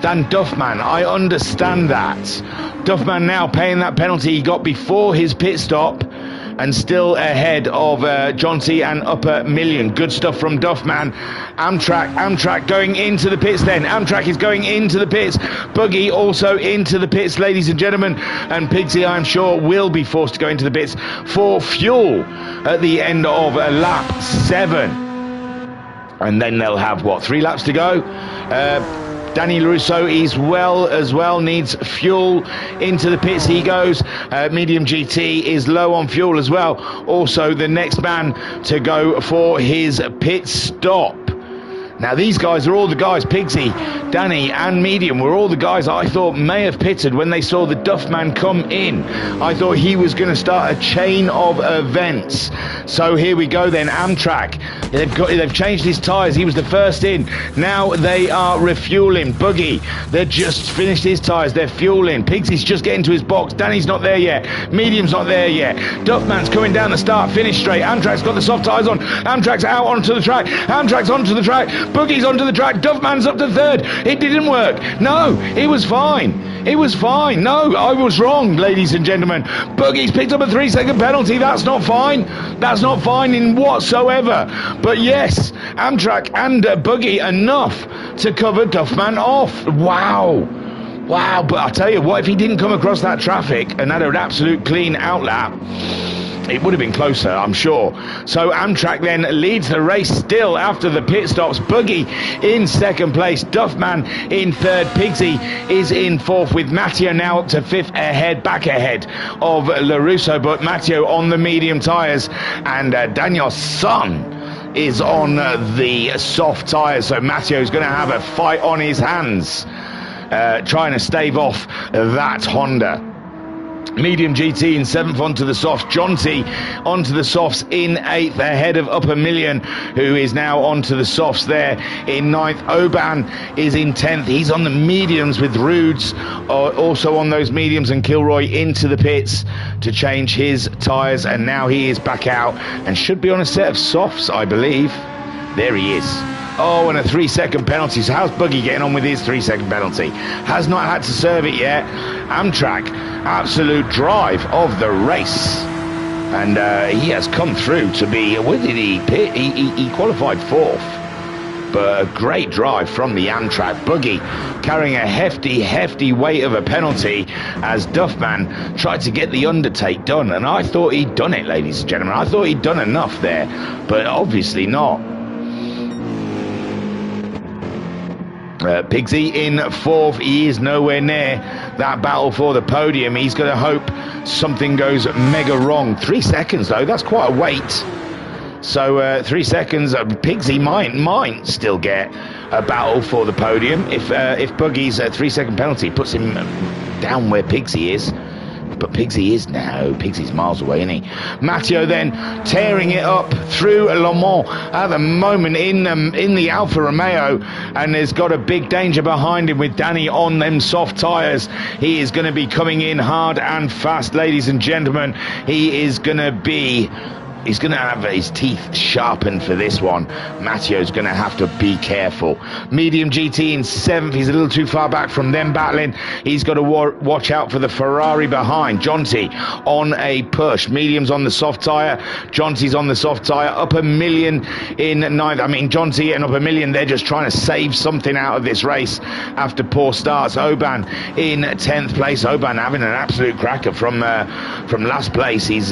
Duffman. I understand that. Duffman now paying that penalty he got before his pit stop, and still ahead of Jonty and Upper Million. Good stuff from Duffman. Amtrak going into the pits then. Amtrak is going into the pits. Buggy also into the pits, ladies and gentlemen. And Pigsy, I'm sure, will be forced to go into the pits for fuel at the end of lap 7. And then they'll have, 3 laps to go? Danny LaRusso is needs fuel. Into the pits he goes. Medium GT is low on fuel as well. Also the next man to go for his pit stop. Now these guys are all the guys, Pigsy, Danny and Medium were all the guys I thought may have pitted when they saw the Duffman come in. I thought he was going to start a chain of events. So here we go then, Amtrak. They've changed his tyres. He was the first in. Now they are refueling. Buggy, they've just finished his tyres. They're fueling. Pigsy's just getting to his box. Danny's not there yet. Medium's not there yet. Duffman's coming down the start, finish straight. Amtrak's got the soft tyres on. Amtrak's out onto the track. Amtrak's onto the track. Boogie's onto the track. Duffman's up to third. It didn't work. No, it was fine. It was fine. No, I was wrong, ladies and gentlemen. Boogie's picked up a 3-second penalty. That's not fine. That's not fine in whatsoever. But yes, Amtrak and Buggy enough to cover Duffman off. Wow. Wow, but I tell you what, if he didn't come across that traffic and had an absolute clean outlap, it would have been closer, I'm sure. So Amtrak then leads the race still after the pit stops. Buggy in second place, Duffman in third, Pigsy is in fourth, with Matteo now up to fifth, back ahead of LaRusso, but Matteo on the medium tyres, and Daniel Son is on the soft tyres, so Matteo's going to have a fight on his hands, trying to stave off that Honda. Medium GT in seventh onto the softs. Jonty onto the softs in eighth, ahead of Upper Million, who is now onto the softs there in ninth. Oban is in 10th. He's on the mediums with Rudes also on those mediums, and Kilroy into the pits to change his tyres, and now he is back out and should be on a set of softs, I believe. There he is. Oh, and a 3-second penalty. So how's Buggy getting on with his 3-second penalty? Has not had to serve it yet. Amtrak, absolute drive of the race. And he has come through to be, where did he pit? He qualified fourth. But a great drive from the Amtrak. Buggy carrying a hefty weight of a penalty as Duffman tried to get the undertake done. And I thought he'd done it, ladies and gentlemen. I thought he'd done enough there, but obviously not. Pigsy in fourth. He is nowhere near that battle for the podium. He's going to hope something goes mega wrong. 3 seconds though, that's quite a wait. So 3 seconds, Pigsy might still get a battle for the podium if Buggy's 3-second penalty puts him down where Pigsy is. But Pigsy's miles away, isn't he? Matteo then tearing it up through Le Mans at the moment in the Alfa Romeo, and there's got a big danger behind him with Danny on them soft tyres. He is going to be coming in hard and fast, ladies and gentlemen. He's going to have his teeth sharpened for this one. Matteo's going to have to be careful. Medium GT in seventh. He's a little too far back from them battling. He's got to watch out for the Ferrari behind. Jonty on a push. Medium's on the soft tyre. Jonty's on the soft tyre. Upper Million in ninth. I mean, Jonty and Upper Million, they're just trying to save something out of this race after poor starts. Oban in 10th place. Oban having an absolute cracker from last place. He's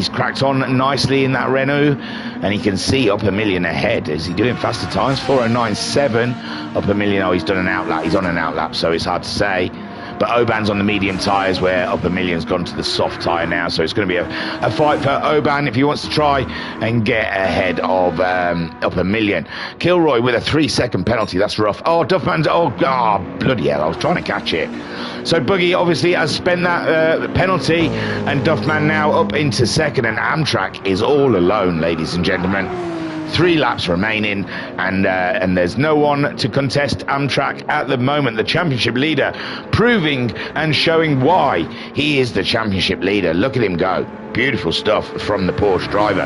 cracked on nicely in that Renault, and he can see Upper Million ahead. Is he doing faster times? 4:09.7. Upper Million, he's done an outlap. He's on an outlap, so it's hard to say. But Oban's on the medium tyres, where Upper Million's gone to the soft tyre now, so it's going to be a fight for Oban if he wants to try and get ahead of Upper Million. Kilroy with a 3-second penalty. That's rough. Oh, Duffman's, bloody hell, I was trying to catch it. So Buggy obviously has spent that penalty, and Duffman now up into second, and Amtrak is all alone, ladies and gentlemen. 3 laps remaining, and there's no one to contest Amtrak at the moment. The championship leader proving and showing why he is the championship leader. Look at him go. Beautiful stuff from the Porsche driver.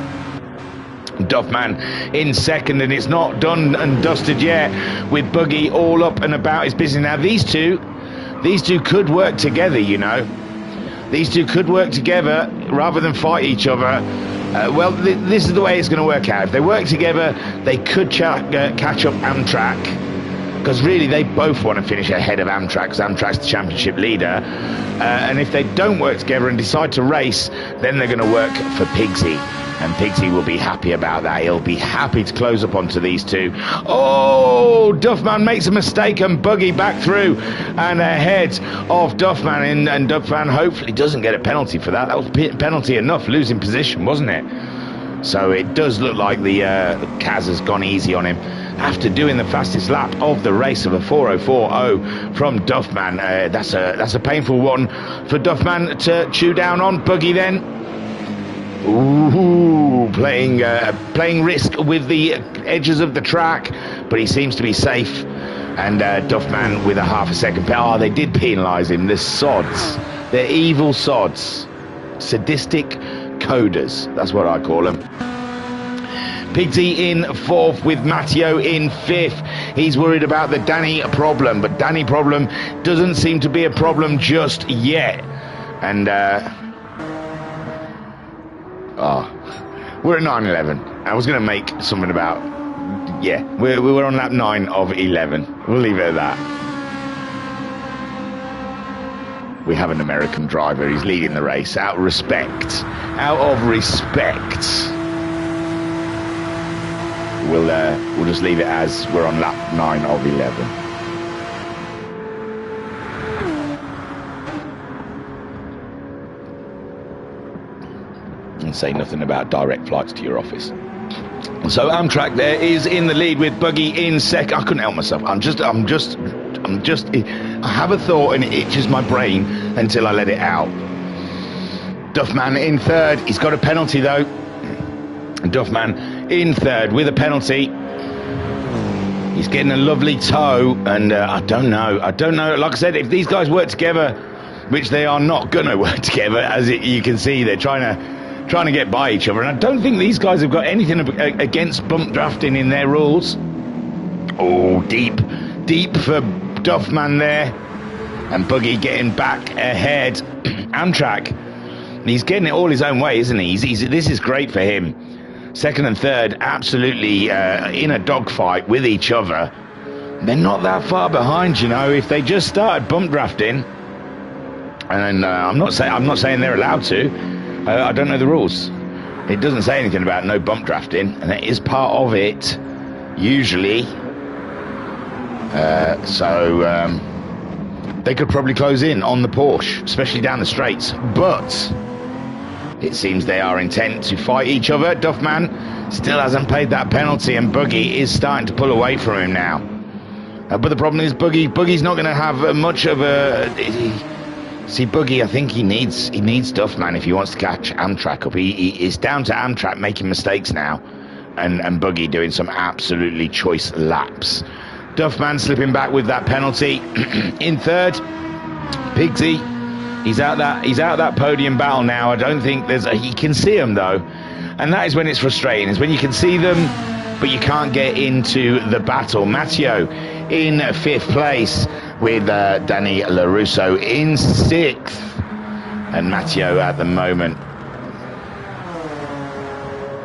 Duffman in second, and it's not done and dusted yet, with Buggy all up and about his business. Now these two could work together, you know. These two could work together rather than fight each other. This is the way it's going to work out. If they work together, they could catch up Amtrak, because really they both want to finish ahead of Amtrak, because Amtrak's the championship leader. And if they don't work together and decide to race, then they're going to work for Pigsy. And Pigsy will be happy about that. He'll be happy to close up onto these two. Oh, Duffman makes a mistake, and Buggy back through and ahead of Duffman. And Duffman hopefully doesn't get a penalty for that. That was penalty enough, losing position, wasn't it? So it does look like the Kaz has gone easy on him after doing the fastest lap of the race of a 4:04.0 from Duffman. That's a painful one for Duffman to chew down on. Buggy then. Ooh, playing risk with the edges of the track, but he seems to be safe. And Duffman with a half a second. Oh, they did penalise him. The sods. They're evil sods. Sadistic coders. That's what I call them. Pigsy in fourth, with Matteo in fifth. He's worried about the Danny problem, but Danny problem doesn't seem to be a problem just yet. And we're at 9:11. I was going to make something about, we're on lap 9 of 11. We'll leave it at that. we have an American driver. He's leading the race out of respect. Out of respect. We'll just leave it as we're on lap 9 of 11. And say nothing about direct flights to your office. So Amtrak there is in the lead with Buggy in second. I couldn't help myself. I'm just. I have a thought and it itches my brain until I let it out. Duffman in third. He's got a penalty though. Duffman in third with a penalty. He's getting a lovely tow, and I don't know. Like I said, if these guys work together, which they are not going to work together, as you can see, they're trying to get by each other, and I don't think these guys have got anything against bump drafting in their rules. Oh, deep for Duffman there, and Buggy getting back ahead. Amtrak, he's getting it all his own way, isn't he? This is great for him. Second and third, absolutely in a dogfight with each other. They're not that far behind, you know. If they just started bump drafting, and I'm not saying they're allowed to. I don't know the rules. It doesn't say anything about no bump drafting, and it is part of it usually. So they could probably close in on the Porsche, especially down the straights. But it seems they are intent to fight each other. Duffman still hasn't paid that penalty, and Buggy is starting to pull away from him now. But the problem is Buggy's not going to have much of a... See, Buggy, I think he needs Duffman if he wants to catch Amtrak up. It's down to Amtrak making mistakes now, and Buggy doing some absolutely choice laps. Duffman slipping back with that penalty. In third, Pigsy. He's out that podium battle now. I don't think he can see them though, and that is when it's frustrating. Is when you can see them, but you can't get into the battle. Matteo in fifth place with Danny LaRusso in sixth, and Matteo at the moment,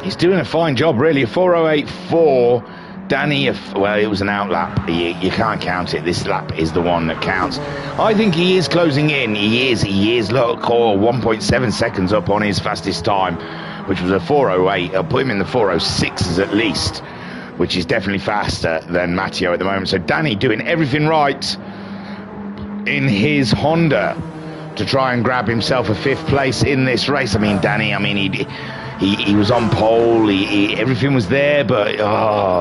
he's doing a fine job really. A 4:08.4. Danny, well, it was an out lap. You can't count it. This lap is the one that counts. I think he is closing in. He is. Look, 1.7 seconds up on his fastest time, which was a 4:08. I'll put him in the 4:06s at least, which is definitely faster than Matteo at the moment. So Danny doing everything right in his Honda to try and grab himself a fifth place in this race. I mean, Danny, he was on pole, everything was there, but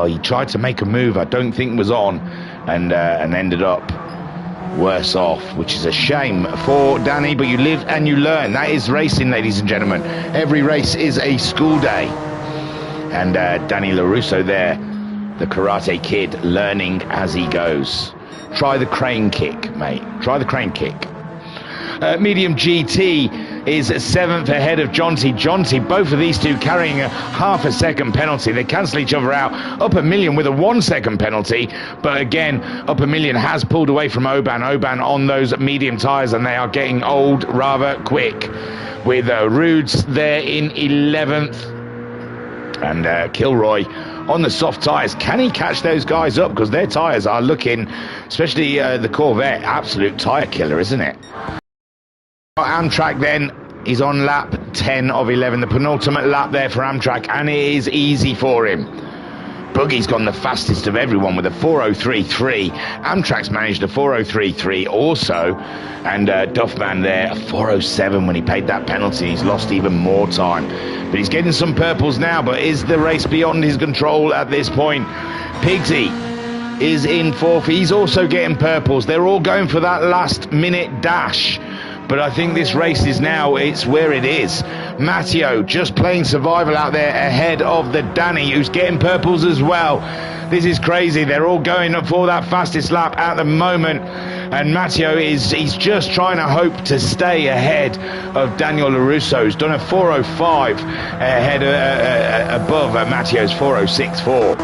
he tried to make a move I don't think was on, and ended up worse off, which is a shame for Danny, but you live and you learn. That is racing, ladies and gentlemen. Every race is a school day. And Danny LaRusso there, the Karate Kid, learning as he goes. Try the crane kick, mate. Try the crane kick. Medium GT is seventh ahead of Jonty. Both of these two carrying a half a second penalty. They cancel each other out. Up a Million with a 1 second penalty, but again, Up a Million has pulled away from Oban on those medium tyres, and they are getting old rather quick, with Rudes there in 11th, and Kilroy on the soft tyres. Can he catch those guys up? Because their tyres are looking, especially the Corvette, absolute tyre killer, isn't it? Amtrak then is on lap 10 of 11, the penultimate lap there for Amtrak, and it is easy for him. Boogie's gone the fastest of everyone with a 4:03.3. Amtrak's managed a 4:03.3 also, and Duffman there a 4:07 when he paid that penalty. He's lost even more time, but he's getting some purples now. But is the race beyond his control at this point? Pigsy is in fourth. He's also getting purples. They're all going for that last minute dash. But I think this race is now, it's where it is. Matteo just playing survival out there ahead of the Danny, who's getting purples as well. This is crazy. They're all going up for that fastest lap at the moment. And Matteo he's just trying to hope to stay ahead of Daniel LaRusso, who's done a 4:05 ahead above Matteo's 4:06.4.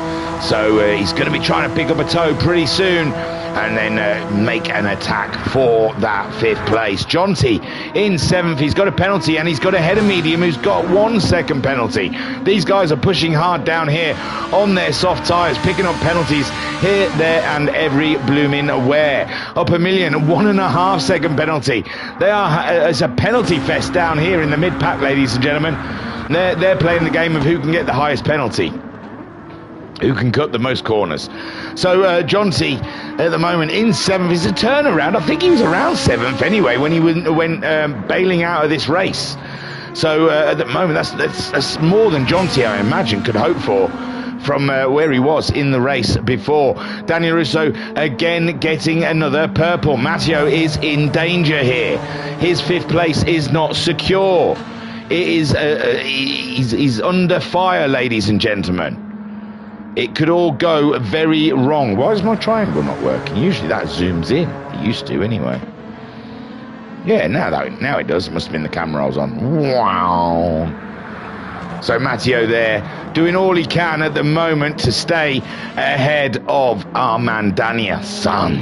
So he's going to be trying to pick up a toe pretty soon. and then make an attack for that 5th place. Jonty in 7th. He's got a penalty, and he's got a head of medium who's got 1 second penalty. These guys are pushing hard down here on their soft tyres, picking up penalties here, there, and every blooming where. Up a million, 1.5 second penalty. It's a penalty fest down here in the mid-pack, ladies and gentlemen. They're playing the game of who can get the highest penalty, who can cut the most corners. So Jonty at the moment in 7th is a turnaround. I think he was around 7th anyway when he went bailing out of this race. So at the moment that's more than Jonty, I imagine, could hope for from where he was in the race before. Daniel Russo again getting another purple. Matteo is in danger here. His 5th place is not secure. It is he's under fire, ladies and gentlemen. It could all go very wrong. Why is my triangle not working? Usually that zooms in. It used to anyway. Yeah, now it does. It must have been the camera I was on. Wow. So Matteo there doing all he can at the moment to stay ahead of our man Danielson.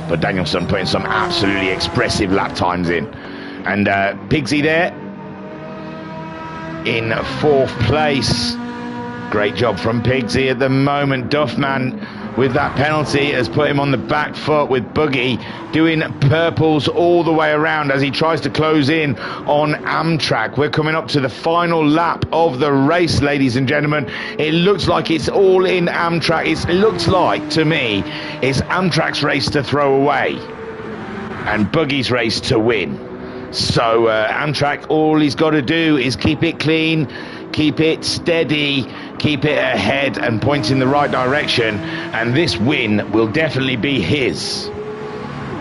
But Danielson putting some absolutely expressive lap times in. And Pigsy there in 4th place. Great job from Pigsy at the moment. Duffman with that penalty has put him on the back foot, with Buggy doing purples all the way around as he tries to close in on Amtrak. We're coming up to the final lap of the race, ladies and gentlemen. It looks like it's all in Amtrak. It looks like, to me, it's Amtrak's race to throw away and Buggy's race to win. So Amtrak, all he's got to do is keep it clean, keep it steady, keep it ahead and point in the right direction, and this win will definitely be his.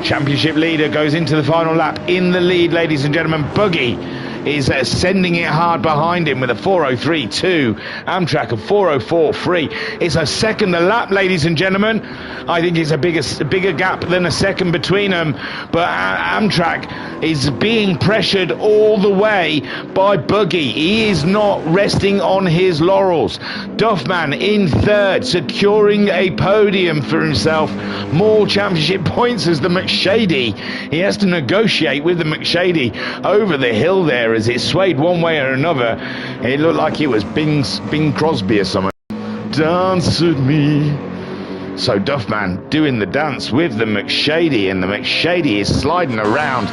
Championship leader goes into the final lap in the lead, ladies and gentlemen. Buggy is sending it hard behind him with a 4:03.2. Amtrak of 4:04.3. It's a second a lap, ladies and gentlemen. I think it's a bigger gap than a second between them, but Amtrak is being pressured all the way by Buggy. He is not resting on his laurels. Duffman in 3rd, securing a podium for himself. More championship points as the McShady. He has to negotiate with the McShady over the hill there as it swayed one way or another. It looked like it was Bing Crosby or something. Dance with me. So Duffman doing the dance with the McShady, and the McShady is sliding around.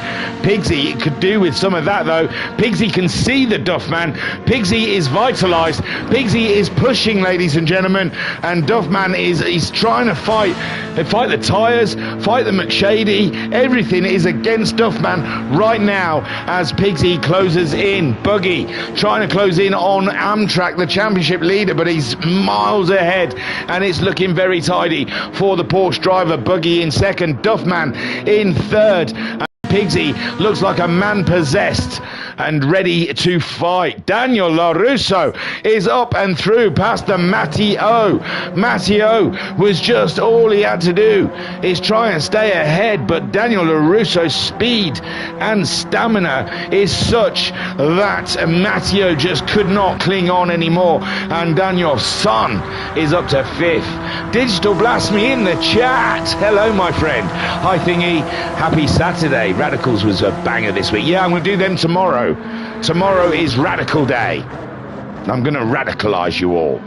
Pigsy could do with some of that though. Pigsy can see the Duffman. Pigsy is vitalised. Pigsy is pushing, ladies and gentlemen, and Duffman is trying to fight the tyres, fight the McShady. Everything is against Duffman right now as Pigsy closes in. Buggy trying to close in on Amtrak, the championship leader, but he's miles ahead, and it's looking very tidy for the Porsche driver. Buggy in 2nd, Duffman in 3rd. Pigsy looks like a man possessed and ready to fight. Daniel LaRusso is up and through past the Matteo. Matteo was just, all he had to do is try and stay ahead, but Daniel LaRusso's speed and stamina is such that Matteo just could not cling on anymore, and Daniel's son is up to 5th. Digital Blast Me in the chat. Hello, my friend. Hi, Thingy. Happy Saturday. Radicals was a banger this week. Yeah, I'm going to do them tomorrow. Tomorrow is Radical Day. I'm going to radicalise you all.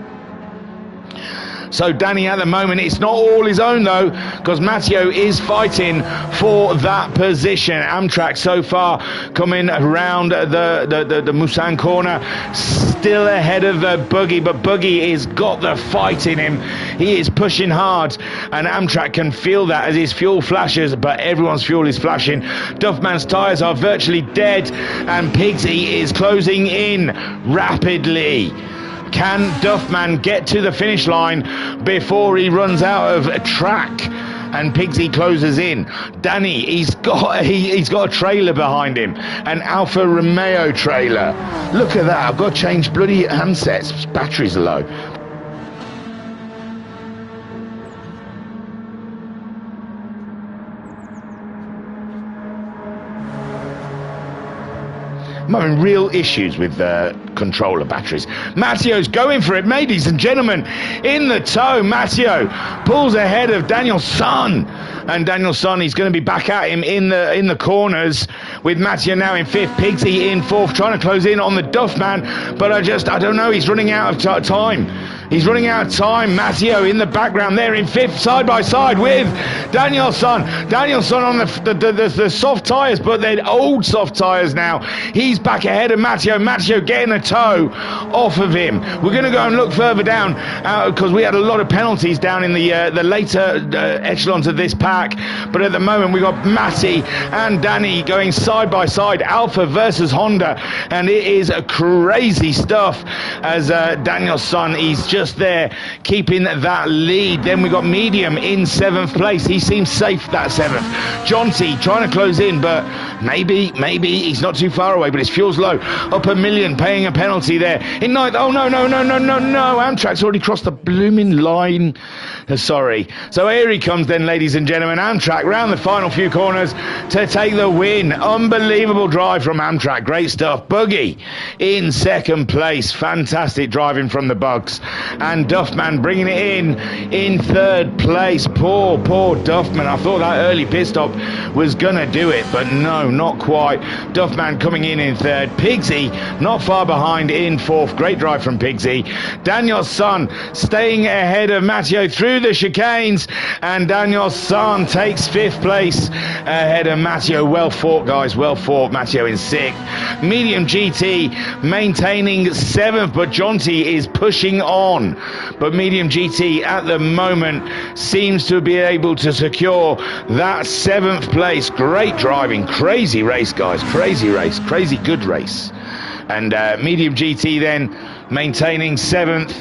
So Danny at the moment, it's not all his own though, because Matteo is fighting for that position. Amtrak so far coming around the Musan corner, still ahead of Buggy, but Buggy has got the fight in him. He is pushing hard, and Amtrak can feel that as his fuel flashes, but everyone's fuel is flashing. Duffman's tyres are virtually dead, and Pigsy is closing in rapidly. Can Duffman get to the finish line before he runs out of track? And Pigsy closes in. Danny, he's got a trailer behind him, an Alfa Romeo trailer. Look at that! I've got to change bloody handsets. Batteries are low. I'm having real issues with controller batteries. Matteo's going for it, ladies and gentlemen. In the tow, Matteo pulls ahead of Danielson. And Danielson, he's going to be back at him in the corners, with Matteo now in 5th, Pigsy in 4th, trying to close in on the Duffman. But I don't know, he's running out of time. He's running out of time. Matteo in the background there in 5th, side by side with Danielson. Danielson on the soft tyres, but they're old soft tyres now. He's back ahead of Matteo. Matteo getting a tow off of him. We're going to go and look further down because we had a lot of penalties down in the later echelons of this pack. But at the moment, we got Matty and Danny going side by side, Alpha versus Honda, and it is crazy stuff as Danielson, he's just there keeping that lead. Then we got Medium in 7th place. He seems safe, that 7th. Jonty trying to close in, but maybe he's not too far away, but his fuel's low. Up a million, paying a penalty there in 9th. Oh no, Amtrak's already crossed the blooming line. Sorry. So here he comes then, ladies and gentlemen. Amtrak round the final few corners to take the win. Unbelievable drive from Amtrak. Great stuff. Buggy in 2nd place. Fantastic driving from the Bugs. And Duffman bringing it in 3rd place. Poor Duffman. I thought that early pit stop was gonna do it, but no, not quite. Duffman coming in 3rd. Pigsy not far behind in 4th. Great drive from Pigsy. Danielson staying ahead of Matteo through the chicanes, and Danielson takes 5th place ahead of Matteo. Well fought, guys, well fought. Matteo in 6th. Medium GT maintaining 7th, but Jonty is pushing on. But Medium GT at the moment seems to be able to secure that 7th place. Great driving, crazy race, guys, crazy race, crazy good race. And Medium GT then maintaining 7th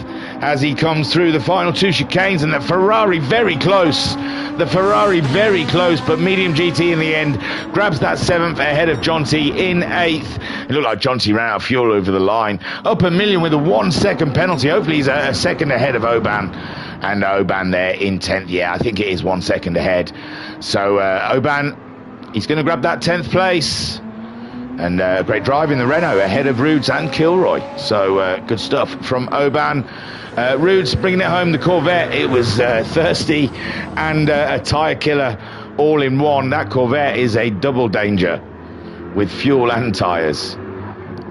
as he comes through the final 2 chicanes, and the Ferrari very close. But Medium GT in the end grabs that 7th ahead of Jonty in 8th. It looked like Jonty ran out of fuel over the line. Up a million with a 1 second penalty. Hopefully he's a second ahead of Oban. And Oban there in 10th. Yeah, I think it is 1 second ahead. So Oban, he's going to grab that 10th place. And great drive in the Renault ahead of Roods and Kilroy. So good stuff from Oban. Roods bringing it home, the Corvette. It was thirsty and a tyre killer all in one. That Corvette is a double danger with fuel and tyres.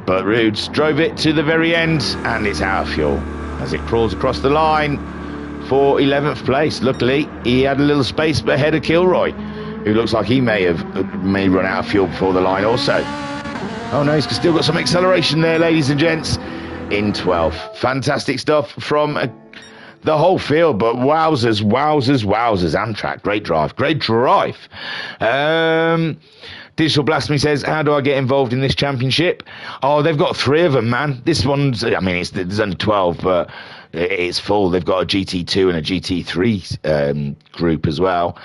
But Roods drove it to the very end, and it's out of fuel as it crawls across the line for 11th place. Luckily, he had a little space ahead of Kilroy, who looks like he may run out of fuel before the line also. Oh no, he's still got some acceleration there, ladies and gents, in 12th. Fantastic stuff from the whole field, but wowzers. Amtrak, great drive. Digital Blasphemy says, how do I get involved in this championship? Oh, they've got 3 of them, man. This one's, I mean, there's only 12, but it's full. They've got a GT2 and a GT3 group as well.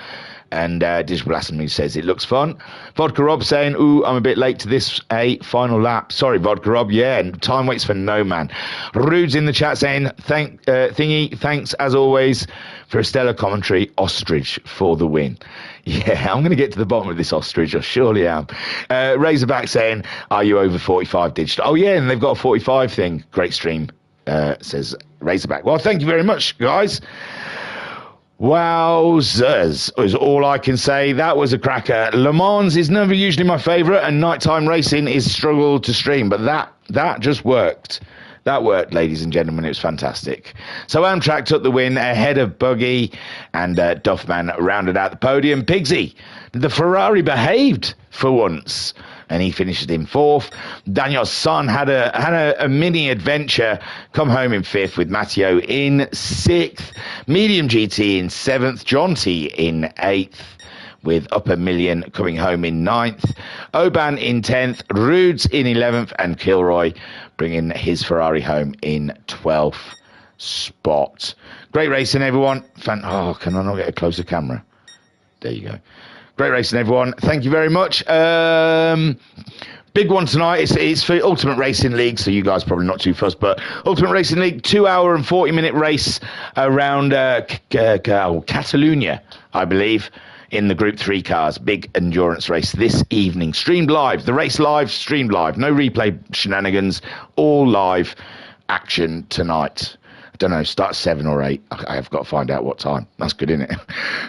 And Digital Blasphemy says it looks fun. Vodka Rob saying, ooh, I'm a bit late to this final lap. Sorry, Vodka Rob. Yeah, time waits for no man. Rude's in the chat saying, thanks as always for a stellar commentary. Ostrich for the win. Yeah, I'm going to get to the bottom of this ostrich. I surely am. Razorback saying, are you over 45 digital? Oh, yeah, and they've got a 45 thing. Great stream, says Razorback. Well, thank you very much, guys. Wowzers is all I can say. That was a cracker. Le Mans is never usually my favourite, and nighttime racing is struggle to stream, but that just worked. That worked, ladies and gentlemen. It was fantastic. So Amtrak took the win ahead of Buggy, and Duffman rounded out the podium. Pigsy, the Ferrari behaved for once, and he finished in 4th. Danielson had a mini adventure, come home in 5th with Matteo in 6th. Medium GT in 7th. Jonty in 8th. With Up a Million coming home in 9th. Oban in 10th. Rudes in 11th. And Kilroy bringing his Ferrari home in 12th spot. Great racing, everyone. Can I not get a closer camera? There you go. Great racing, everyone. Thank you very much. Big one tonight. It's for Ultimate Racing League, so you guys probably not too fussed, but Ultimate Racing League, 2 hour and 40-minute race around Catalonia, I believe, in the Group 3 cars. Big endurance race this evening. Streamed live. The race live, streamed live. No replay shenanigans. All live action tonight. Don't know, start 7 or 8. I've got to find out what time. That's good, isn't it?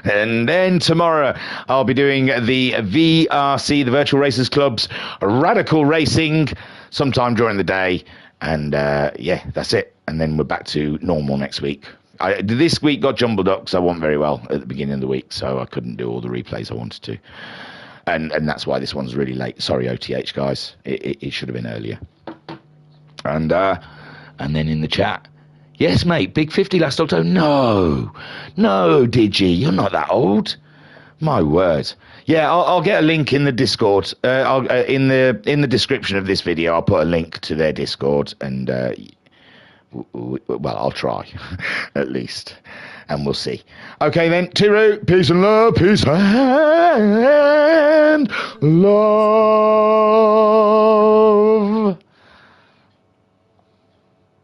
And then tomorrow I'll be doing the VRC, the Virtual Racers Club's Radical Racing, sometime during the day. And yeah, that's it. And then we're back to normal next week. This week got jumbled up because I wasn't very well at the beginning of the week, so I couldn't do all the replays I wanted to. And that's why this one's really late. Sorry, O.T.H, guys. It should have been earlier. And then in the chat, yes, mate, big 50 last October. No, Digi, you're not that old. My word. Yeah, I'll get a link in the Discord. In the description of this video, I'll put a link to their Discord, and well, I'll try at least, and we'll see. Okay, then, Tiru, peace and love, peace and love.